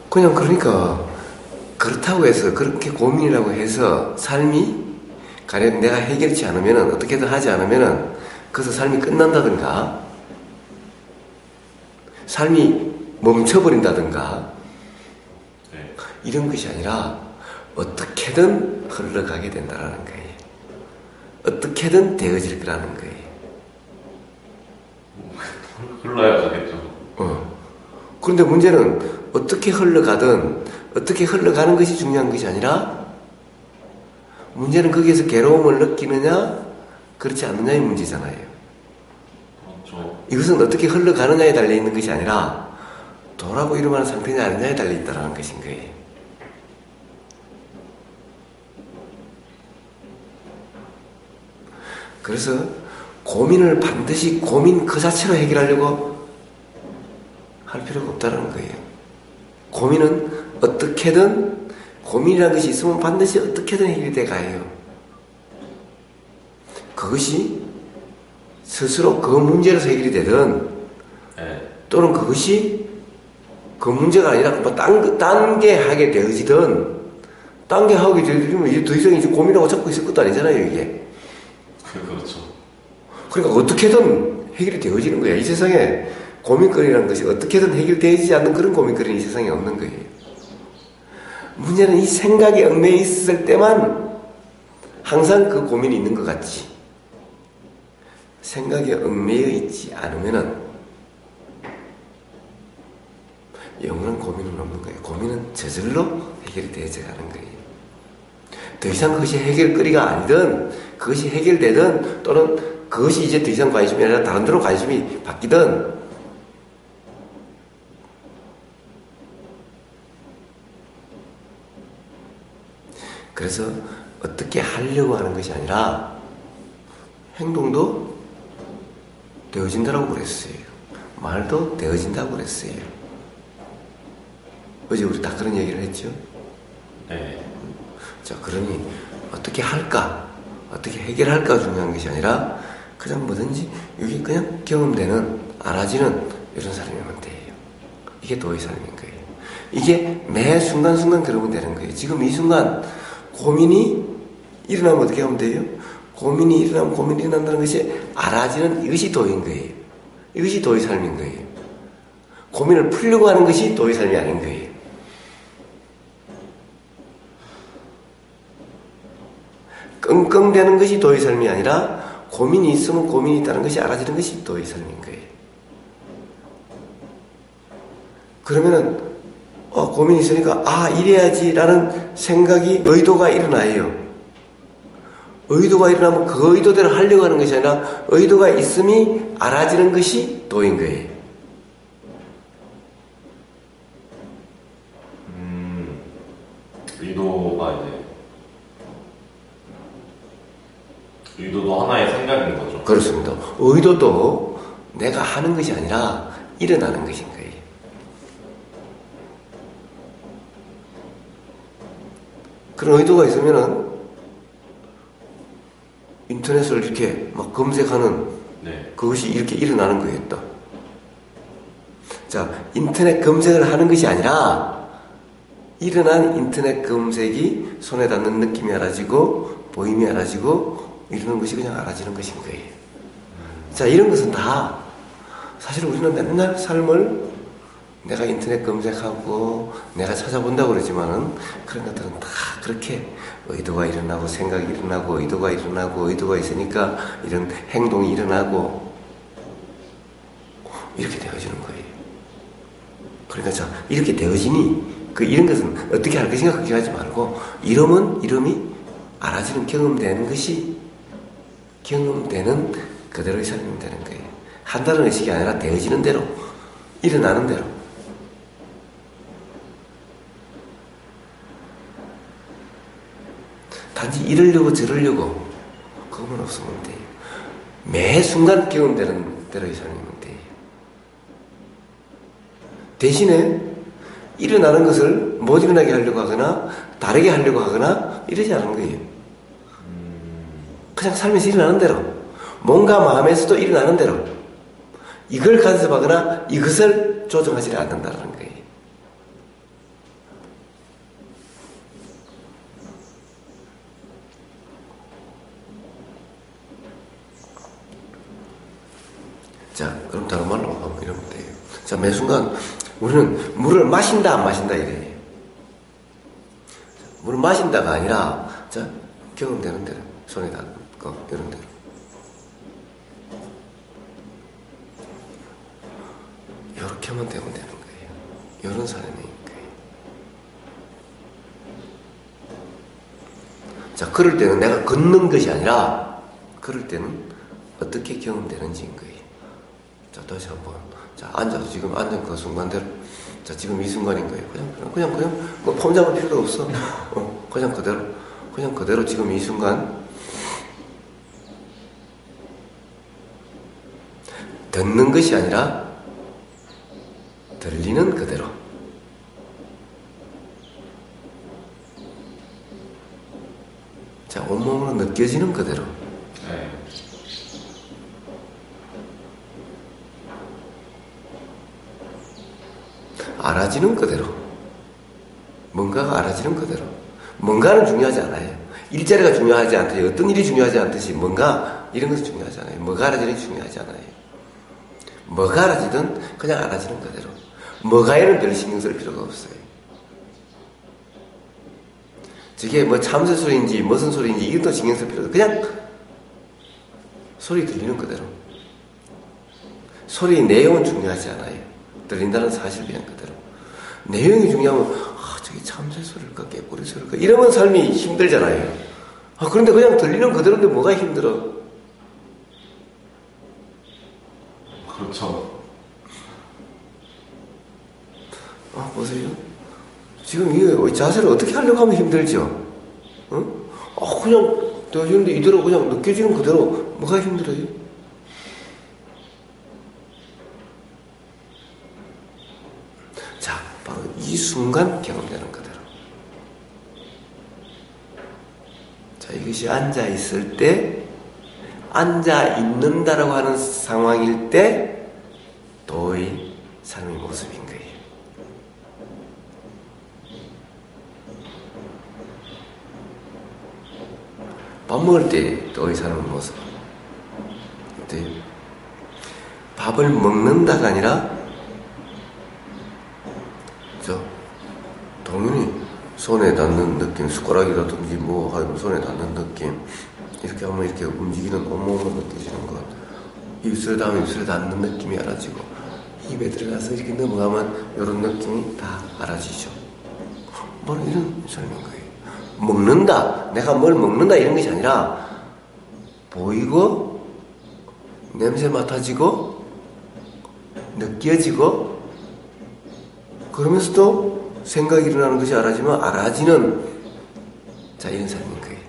[SPEAKER 1] 그냥 그러니까 그렇다고 해서 그렇게 고민이라고 해서 삶이 가령 내가 해결치 않으면은 어떻게든 하지 않으면은 그래서 삶이 끝난다든가 삶이 멈춰버린다든가
[SPEAKER 2] 네.
[SPEAKER 1] 이런 것이 아니라 어떻게든 흘러가게 된다라는 거예요. 어떻게든 되어질 거라는 거예요.
[SPEAKER 2] 흘러야 가겠죠.
[SPEAKER 1] 그런데 문제는 어떻게 흘러가든 어떻게 흘러가는 것이 중요한 것이 아니라 문제는 거기에서 괴로움을 느끼느냐 그렇지 않느냐의 문제잖아요.
[SPEAKER 2] 그렇죠.
[SPEAKER 1] 이것은 어떻게 흘러가느냐에 달려있는 것이 아니라 도라고 이름하는 상태냐 아니냐에 달려있다는 것인 거예요. 그래서 고민을 반드시 고민 그 자체로 해결하려고 할 필요가 없다는 거예요. 고민은 어떻게든 고민이라는 것이 있으면 반드시 어떻게든 해결이 돼 가요. 그것이 스스로 그 문제로서 해결이 되든
[SPEAKER 2] 네.
[SPEAKER 1] 또는 그것이 그 문제가 아니라 뭐 딴 게 하게 되어지든 딴 게 하게 되어지면 이제 더 이상 이제 고민하고 찾고 있을 것도 아니잖아요, 이게.
[SPEAKER 2] 그렇죠.
[SPEAKER 1] 그러니까 어떻게든 해결이 되어지는 거야. 이 세상에 고민거리라는 것이 어떻게든 해결되지 않는 그런 고민거리는 이 세상에 없는 거예요. 문제는 이 생각에 얽매여 있을 때만 항상 그 고민이 있는 것 같지. 생각에 얽매여 있지 않으면은 영원한 고민은 없는 거예요. 고민은 저절로 해결이 되어져 가는 거예요. 더 이상 그것이 해결거리가 아니든 그것이 해결되든 또는 그것이 이제 더 이상 관심이 아니라 다른 데로 관심이 바뀌든 그래서 어떻게 하려고 하는 것이 아니라 행동도 되어진다고 그랬어요. 말도 되어진다고 그랬어요. 어제 우리 다 그런 얘기를 했죠?
[SPEAKER 2] 네.
[SPEAKER 1] 자, 그러니 어떻게 할까? 어떻게 해결할까 중요한 것이 아니라 그냥 뭐든지 이게 그냥 경험되는 알아지는 이런 사람이면 돼요. 이게 도의 삶인 거예요. 이게 매 순간순간 그러면 되는 거예요. 지금 이 순간 고민이 일어나면 어떻게 하면 돼요? 고민이 일어나면 고민이 일어난다는 것이 알아지는 이것이 도인 거예요. 이것이 도의 삶인 거예요. 고민을 풀려고 하는 것이 도의 삶이 아닌 거예요. 끙끙대는 것이 도의 삶이 아니라 고민이 있으면 고민이 있다는 것이 알아지는 것이 도의 삶인 거예요. 그러면은 고민이 있으니까 이래야지라는 생각이 의도가 일어나요. 의도가 일어나면 그 의도대로 하려고 하는 것이 아니라 의도가 있음이 알아지는 것이 도인 거예요.
[SPEAKER 2] 의도가 이제 의도도 하나의 생각인 거죠.
[SPEAKER 1] 그렇습니다. 의도도 내가 하는 것이 아니라 일어나는 것인 거예요. 그런 의도가 있으면은 인터넷을 이렇게 막 검색하는
[SPEAKER 2] 네.
[SPEAKER 1] 그것이 이렇게 일어나는 거였다. 자, 인터넷 검색을 하는 것이 아니라 일어난 인터넷 검색이 손에 닿는 느낌이 알아지고 보임이 알아지고 이러는 것이 그냥 알아지는 것인 거예요. 자, 이런 것은 다 사실 우리는 맨날 삶을 내가 인터넷 검색하고 내가 찾아본다고 그러지만은 그런 것들은 다 그렇게 의도가 일어나고 생각이 일어나고 의도가 일어나고 의도가 있으니까 이런 행동이 일어나고 이렇게 되어지는 거예요. 그러니까 자, 이렇게 되어지니 이런 것은 어떻게 할 것인가 걱정하지 말고 이름이 알아지는 경험되는 것이 경험되는 그대로의 삶이 되는 거예요. 한다는 의식이 아니라 되어지는 대로 일어나는 대로. 단지 이러려고 저러려고 그것만 없으면 돼요. 매 순간 경험되는 대로의 삶이면 돼요. 대신에 일어나는 것을 못 일어나게 하려고 하거나 다르게 하려고 하거나 이러지 않은 거예요. 그냥 삶에서 일어나는 대로 뭔가 마음에서도 일어나는 대로 이걸 간섭하거나 이것을 조정하지 않는다는 거예요. 자, 그럼 다른 말로 한번 이러면 돼요. 자, 매 순간 우리는 물을 마신다 안 마신다 이래요. 물을 마신다가 아니라 자, 경험되는 대로 손에 닿는 거 이런 대로 이렇게만 되면 되는 거예요. 이런 사람인 거예요. 자, 그럴 때는 내가 걷는 것이 아니라 그럴 때는 어떻게 경험되는지인 거예요. 자, 다시 한번. 자, 앉아서 지금 앉은 그 순간대로. 자, 지금 이 순간인 거예요. 그냥, 뭐, 폼 잡을 필요도 없어. 그냥 그대로 지금 이 순간. 듣는 것이 아니라, 들리는 그대로. 자, 온몸으로 느껴지는 그대로.
[SPEAKER 2] 네.
[SPEAKER 1] 알아지는 그대로. 뭔가가 알아지는 그대로. 뭔가는 중요하지 않아요. 일자리가 중요하지 않듯이 어떤 일이 중요하지 않듯이 뭔가 이런 것은 중요하지 않아요. 뭐가 알아지는 게 중요하지 않아요. 뭐가 알아지든 그냥 알아지는 그대로. 뭐가에는 별 신경 쓸 필요가 없어요. 저게 뭐 참새 소리인지 무슨 소리인지 이것도 신경 쓸 필요 없어요. 그냥 소리 들리는 그대로. 소리의 내용은 중요하지 않아요. 들린다는 사실 그냥 그대로. 내용이 중요하면 저게 참새 소리일까 깨꼬리 소리일까 이러면 삶이 힘들잖아요. 그런데 그냥 들리는 그대로인데 뭐가 힘들어?
[SPEAKER 2] 그렇죠.
[SPEAKER 1] 보세요. 지금 이 자세를 어떻게 하려고 하면 힘들죠? 그냥 되어지는데 이대로 그냥 느껴지는 그대로 뭐가 힘들어요? 자, 바로 이 순간 경험되는 그대로. 자, 이것이 앉아있을 때, 앉아있는다라고 하는 상황일 때, 도의 삶의 모습인 거예요. 밥 먹을 때 도의 삶의 모습. 어때요? 밥을 먹는다가 아니라, 당연히 손에 닿는 느낌, 숟가락이라든지 뭐 하여튼 손에 닿는 느낌, 이렇게 하면 이렇게 움직이는 온몸으로 느껴지는 것, 입술에 닿으면 입술에 닿는 느낌이 알아지고, 입에 들어가서 이렇게 넘어가면 이런 느낌이 다 알아지죠. 바로 이런 삶인 거예요. 먹는다, 내가 뭘 먹는다 이런 것이 아니라 보이고 냄새 맡아지고 느껴지고 그러면서도 생각이 일어나는 것이 알아지면 알아지는 자, 이런 삶인 거예요.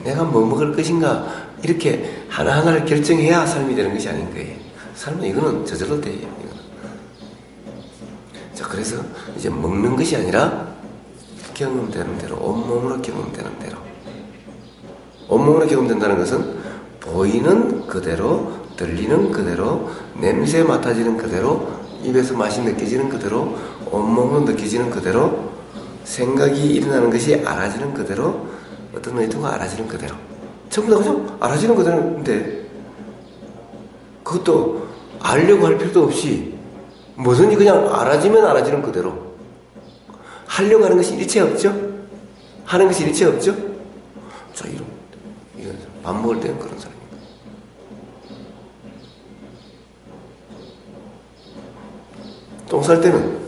[SPEAKER 1] 내가 뭐 먹을 것인가 이렇게 하나하나를 결정해야 삶이 되는 것이 아닌 거예요. 삶은 이거는 저절로 돼요. 이거는. 자, 그래서 이제 먹는 것이 아니라 경험되는 대로, 온몸으로 경험되는 대로. 온몸으로 경험된다는 것은 보이는 그대로, 들리는 그대로, 냄새 맡아지는 그대로, 입에서 맛이 느껴지는 그대로, 온몸으로 느껴지는 그대로, 생각이 일어나는 것이 알아지는 그대로, 어떤 의도가 알아지는 그대로. 전부 다 그냥 알아지는 그대로인데, 그것도 알려고 할 필요도 없이 뭐든지 그냥 알아지면 알아지는 그대로. 하려고 하는 것이 일체 없죠? 하는 것이 일체 없죠? 자, 이런 밥 먹을 때는 그런 사람입니다. 똥 쌀 때는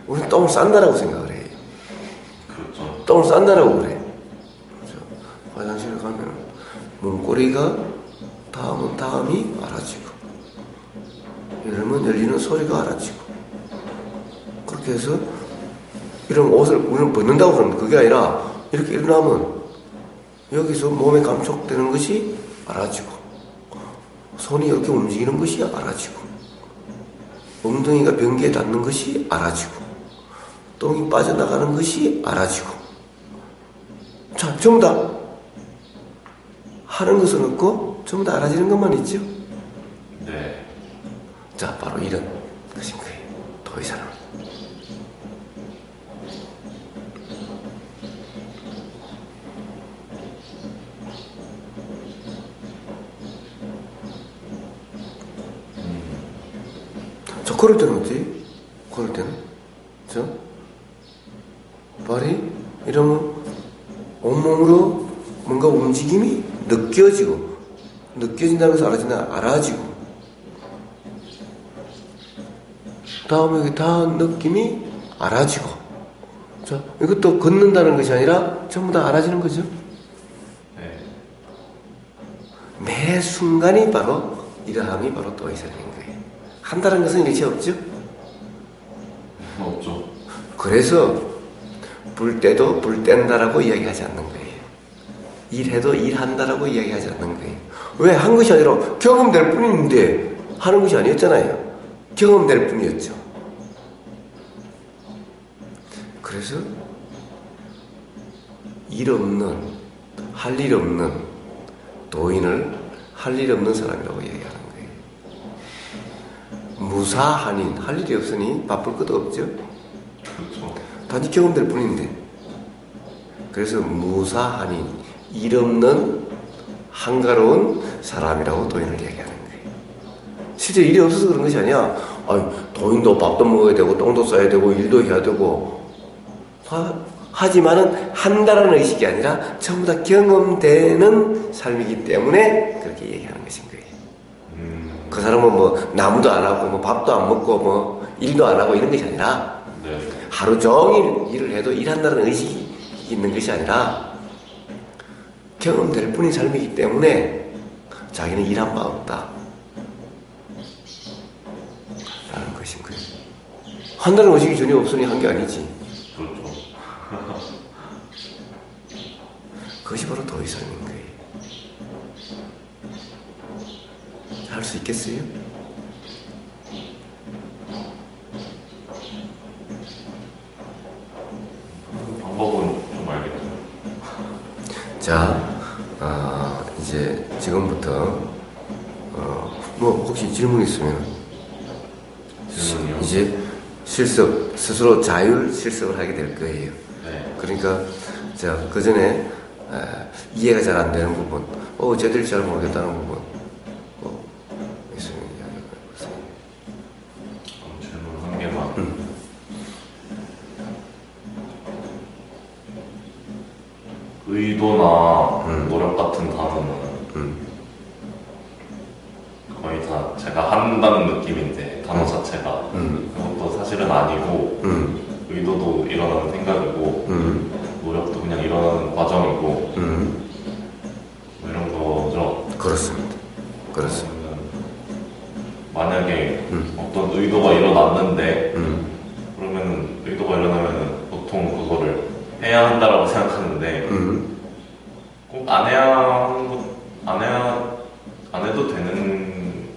[SPEAKER 1] 우리는 똥을 싼다라고 생각을 해요.
[SPEAKER 2] 그렇죠.
[SPEAKER 1] 똥을 싼다라고 그래. 그렇죠? 화장실에 가면 문고리가 닿으면 닿음이 알아지고, 열면 열리는 소리가 알아지고, 그렇게 해서 이런 옷을 우리는 벗는다고 그러면 그게 아니라 이렇게 일어나면 여기서 몸에 감촉되는 것이 알아지고, 손이 이렇게 움직이는 것이 알아지고, 엉덩이가 변기에 닿는 것이 알아지고, 똥이 빠져나가는 것이 알아지고. 자, 전부 다 하는 것은 없고 전부 다 알아지는 것만 있죠.
[SPEAKER 2] 네.
[SPEAKER 1] 자, 바로 이런 것인 거예요. 도의사는. 저 그럴 때는 어떻게? 그럴 때는 저 발이 이러면 온몸으로 뭔가 움직임이 느껴지고, 느껴진다면서 알아진다, 알아지고, 다음에 여기 다 느낌이 알아지고. 자, 이것도 걷는다는 것이 아니라 전부 다 알아지는 거죠.
[SPEAKER 2] 네.
[SPEAKER 1] 매 순간이 바로 이러함이 바로 도의사라는 거예요. 한다는 것은 일체 없죠.
[SPEAKER 2] 없죠.
[SPEAKER 1] 그래서 불 때도 불 뗀다라고 이야기하지 않는 거예요. 일해도 일한다라고 이야기하지 않는 거예요. 왜? 한 것이 아니라 경험될 뿐인데 하는 것이 아니었잖아요. 경험될 뿐이었죠. 그래서 일 없는, 할 일 없는 도인을 할 일 없는 사람이라고 이야기하는 거예요. 무사한인, 할 일이 없으니 바쁠 것도 없죠.
[SPEAKER 2] 그렇죠.
[SPEAKER 1] 단지 경험될 뿐인데. 그래서 무사한인, 일 없는 한가로운 사람이라고 도인을 이야기하는 거예요. 실제 일이 없어서 그런 것이 아니야. 아니, 도인도 밥도 먹어야 되고 똥도 싸야 되고 일도 해야 되고 하지만은 한다라는 의식이 아니라 전부 다 경험되는 삶이기 때문에 그렇게 얘기하는 것인 거예요. 그 사람은 뭐 나무도 안 하고 뭐 밥도 안 먹고 뭐 일도 안 하고 이런 것이 아니라,
[SPEAKER 2] 네.
[SPEAKER 1] 하루 종일 일을 해도 일한다는 의식이 있는 것이 아니라 경험될 뿐인 삶이기 때문에 자기는 일한 바 없다 라는 것인 거예요. 한다는 의식이 전혀 없으니 한 게 아니지.
[SPEAKER 2] 그렇죠.
[SPEAKER 1] 그것이 바로 도의 삶인 거예요. 할 수 있겠어요?
[SPEAKER 2] 방법은 좀 알겠죠.
[SPEAKER 1] 자, 이제 지금부터 뭐 혹시 질문 있으면
[SPEAKER 2] 질문이요?
[SPEAKER 1] 이제 실습, 스스로 자율 실습을 하게 될 거예요.
[SPEAKER 2] 네.
[SPEAKER 1] 그러니까 자, 그 전에 이해가 잘 안 되는 부분, 쟤들이 잘 모르겠다는 부분 있으면 이야기해 보세요.
[SPEAKER 2] 질문 한 개만. 의도나 노력 같은 단어는 거의 다 제가 한다는 느낌인데 단어 자체가 그것도 사실은 아니고 의도도 일어나는 생각이고 노력도 그냥 일어나는 과정이고 뭐 이런 거죠.
[SPEAKER 1] 그렇습니다. 그렇습니다.
[SPEAKER 2] 만약에 어떤 의도가 일어났는데 그러면 의도가 일어나면은 해야 한다라고 생각하는데 꼭 안 해도 되는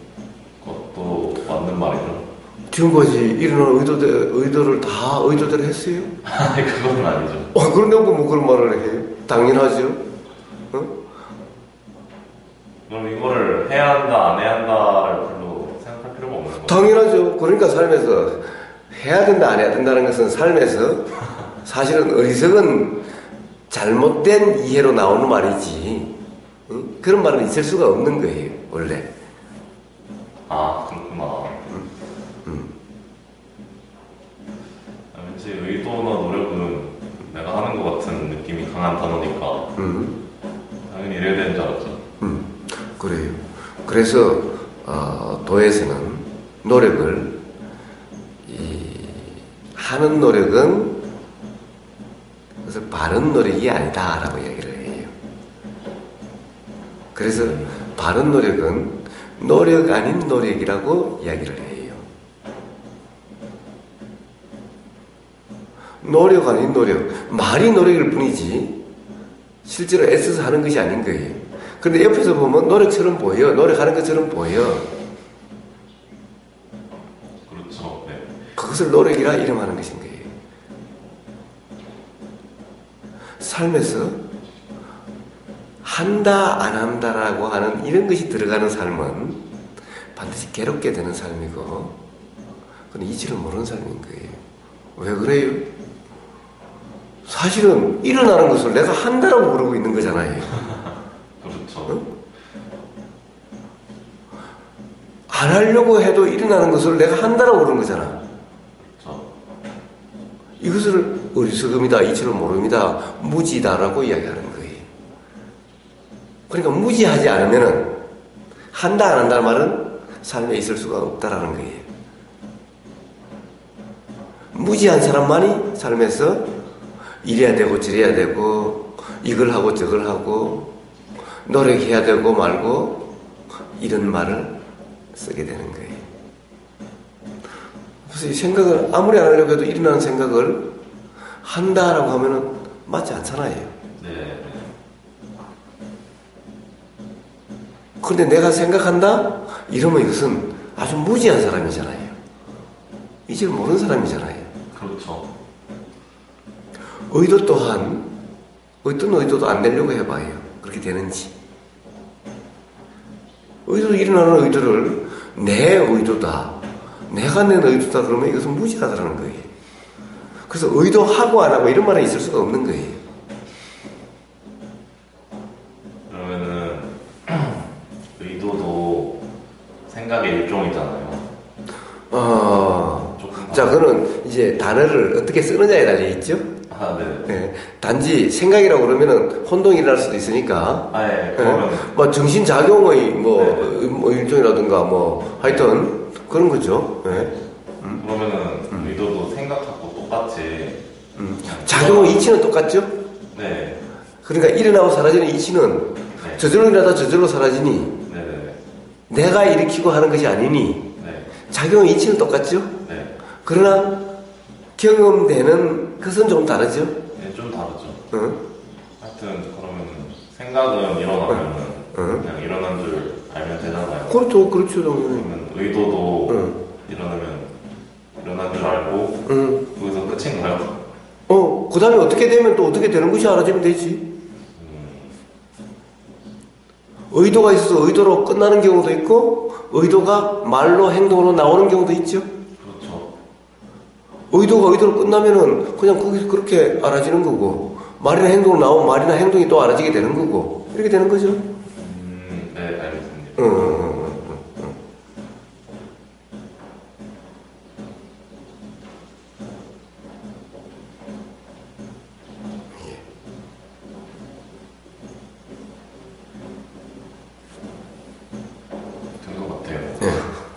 [SPEAKER 2] 것도 맞는 말이죠.
[SPEAKER 1] 지금까지 일어난 의도를 다 의도대로 했어요?
[SPEAKER 2] 아니, 그건 아니죠.
[SPEAKER 1] 그런데 뭐 그런 말을 해요? 당연하죠.
[SPEAKER 2] 그럼 이거를 해야 한다, 안 해야 한다를 별로 생각할 필요가 없는 거죠.
[SPEAKER 1] 당연하죠. 그러니까 삶에서 해야 된다, 안 해야 된다는 것은 삶에서 사실은 어리석은 잘못된 이해로 나오는 말이지. 그런 말은 있을 수가 없는 거예요, 원래.
[SPEAKER 2] 아, 그렇구나. 왠지 의도나 노력은 내가 하는 것 같은 느낌이 강한 단어니까 당연히 이래야 되는 줄 알았죠.
[SPEAKER 1] 그래요. 그래서 도에서는 노력을 하는 노력은 그래서 바른 노력이 아니다라고 얘기를 해요. 그래서 바른 노력은 노력 아닌 노력이라고 이야기를 해요. 노력 아닌 노력, 말이 노력일 뿐이지 실제로 애써서 하는 것이 아닌 거예요. 그런데 옆에서 보면 노력처럼 보여, 노력하는 것처럼 보여.
[SPEAKER 2] 그렇죠. 네.
[SPEAKER 1] 그것을 노력이라 이름하는 것인 거예요. 삶에서 한다 안 한다라고 하는 이런 것이 들어가는 삶은 반드시 괴롭게 되는 삶이고 그건 이치를 모르는 삶인 거예요. 왜 그래요? 사실은 일어나는 것을 내가 한다라고 부르고 있는 거잖아요.
[SPEAKER 2] 그렇죠.
[SPEAKER 1] 안 하려고 해도 일어나는 것을 내가 한다라고 부르는 거잖아.
[SPEAKER 2] 그렇죠.
[SPEAKER 1] 이것을 어리석음이다, 이치를 모릅니다, 무지다라고 이야기하는 거예요. 그러니까 무지하지 않으면은 한다 안 한다는 말은 삶에 있을 수가 없다라는 거예요. 무지한 사람만이 삶에서 이래야 되고 저래야 되고 이걸 하고 저걸 하고 노력해야 되고 말고 이런 말을 쓰게 되는 거예요. 그래서 이 생각을 아무리 안 하려고 해도 일어나는 생각을 한다라고 하면은 맞지 않잖아요.
[SPEAKER 2] 네.
[SPEAKER 1] 그런데 내가 생각한다? 이러면 이것은 아주 무지한 사람이잖아요. 이제를 모르는 사람이잖아요.
[SPEAKER 2] 그렇죠.
[SPEAKER 1] 의도 또한 어떤 의도도 안 내려고 해봐요. 그렇게 되는지. 일어나는 의도를 내 의도다, 내가 낸 의도다 그러면 이것은 무지하다는 거예요. 그래서 의도하고 안 하고 이런 말은 있을 수가 없는 거예요.
[SPEAKER 2] 그러면은 의도도 생각의 일종이잖아요.
[SPEAKER 1] 자, 그는 이제 단어를 어떻게 쓰느냐에 달려있죠?
[SPEAKER 2] 아, 네.
[SPEAKER 1] 네. 단지 생각이라고 그러면은 혼동이 일어날 수도 있으니까.
[SPEAKER 2] 아, 예. 그러면
[SPEAKER 1] 뭐 정신작용의 뭐 일종이라든가 뭐 하여튼 그런 거죠. 네.
[SPEAKER 2] 그러면은 의도도 생각하고 똑같이
[SPEAKER 1] 작용의 이치는 똑같죠?
[SPEAKER 2] 네.
[SPEAKER 1] 그러니까 일어나고 사라지는 이치는
[SPEAKER 2] 네.
[SPEAKER 1] 저절로 일어나다 저절로 사라지니
[SPEAKER 2] 네네.
[SPEAKER 1] 내가 일으키고 하는 것이 아니니
[SPEAKER 2] 네.
[SPEAKER 1] 작용의 이치는 똑같죠?
[SPEAKER 2] 네.
[SPEAKER 1] 그러나 경험되는 것은 좀 다르죠?
[SPEAKER 2] 네, 좀 다르죠.
[SPEAKER 1] 응?
[SPEAKER 2] 하여튼 그러면 생각은 일어나면은 그냥 일어난 줄 알면 되잖아요.
[SPEAKER 1] 그렇죠, 그렇죠, 당연히.
[SPEAKER 2] 그러면 의도도 일어나면 일어난 줄 알고 거기서 끝인가요?
[SPEAKER 1] 그 다음에 어떻게 되면 또 어떻게 되는 것이 알아지면 되지. 의도가 있어서 의도로 끝나는 경우도 있고 의도가 말로 행동으로 나오는 경우도 있죠.
[SPEAKER 2] 그렇죠.
[SPEAKER 1] 의도가 의도로 끝나면은 그냥 거기서 그렇게 알아지는 거고 말이나 행동으로 나오면 말이나 행동이 또 알아지게 되는 거고 이렇게 되는 거죠.
[SPEAKER 2] 네, 알겠습니다.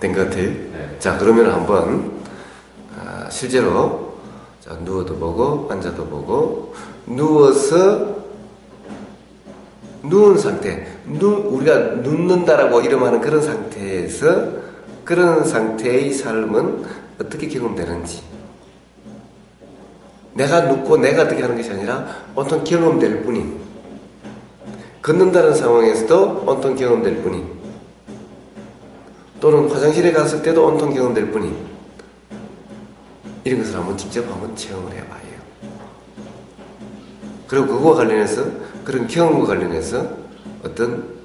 [SPEAKER 1] 된 것 같아요.
[SPEAKER 2] 네.
[SPEAKER 1] 자, 그러면 한번 실제로 자, 누워도 보고 앉아도 보고 누워서 누운 상태, 우리가 눕는다라고 이름하는 그런 상태에서 그런 상태의 삶은 어떻게 경험되는지 내가 눕고 내가 어떻게 하는 것이 아니라 온통 경험될 뿐인, 걷는다는 상황에서도 온통 경험될 뿐인, 또는 화장실에 갔을 때도 온통 경험될 뿐인, 이런 것을 한번 직접 한번 체험을 해봐야 해요. 그리고 그거와 관련해서, 그런 경험과 관련해서 어떤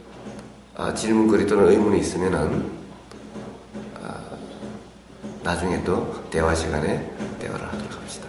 [SPEAKER 1] 질문거리 또는 의문이 있으면은 나중에 또 대화 시간에 대화를 하도록 합시다.